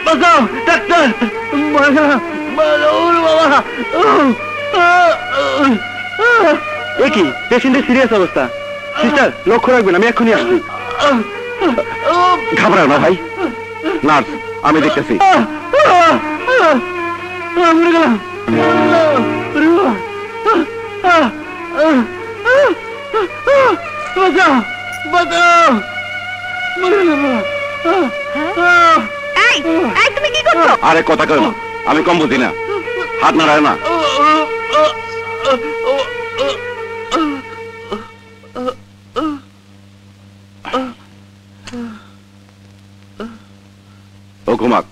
বাঁচাও ডাক্তার, কি পেশেন্টের সিরিয়াস অবস্থা। সিস্টার লক্ষ্য রাখবেন, আমি এক্ষুনি আসছি। ঘাবড়াও না ভাই, নার্স আমি দেখতেছি। তুমি কি করছো? আরে কথা কই না, আমি কম বুঝি না, হাত নাড়ায় না। ও ঘুমাক।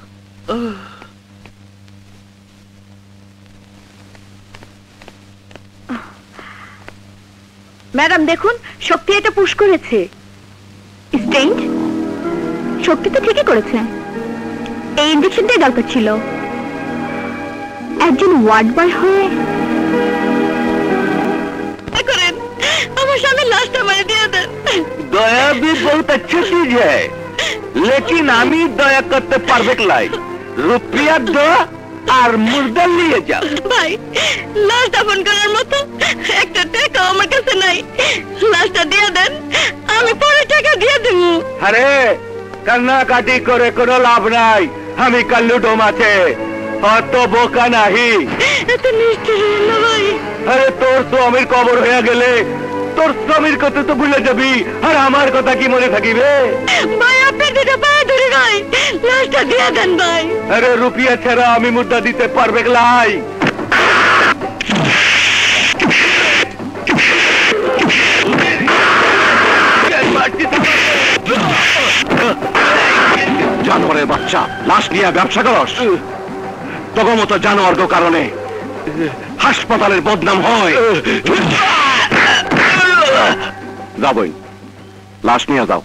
ম্যাডাম দেখুন, শক্তি এটা পুশ করেছে। স্টেইন শক্তি তো ঠিকই করেছে। এই ইনজেকশনটাই দরকার ছিল। একজন ওয়ার্ড বয় হয়ে করেন আমার স্বামীর লাশটা মেরে দিয়ে দেন। दया भी बहुत अच्छी चीज है, लेकिन আমি দয়া করতে পারবে লাই। রুপিয়া দো আর মুর্দা নিয়ে যাও। ভাই লাশ দাফন করার মতো একটা টাকা আমার কাছে নাই, লাশটা দিয়ে দেন, আমি পরে টাকা দিয়ে দেব। আরে কান্নাকাটি করে কোনো লাভ নাই, আমি কাল্লু ডোম আছে, অত বোকা নাহি। এত নিষ্ঠুর না ভাই। আরে তোর স্বামীর কবর হয়ে গেলে তোর স্বামীর কথা তো ভুলে যাবি, আর আমার কথা কি মনে থাকিবে? ভাই আপনি দুটো পায়ে ধরে ভাই লাশটা দিয়ে দেন ভাই। আরে রুপিয়া ছাড়া আমি মুদ্রা দিতে পারবে লাই। জানোয়ারের বাচ্চা, লাশ নিয়ে ব্যবসা করস? তখন মতো জানোয়ার কারণে হাসপাতালের বদনাম হয়। যাবই, লাশ নিয়ে যাও।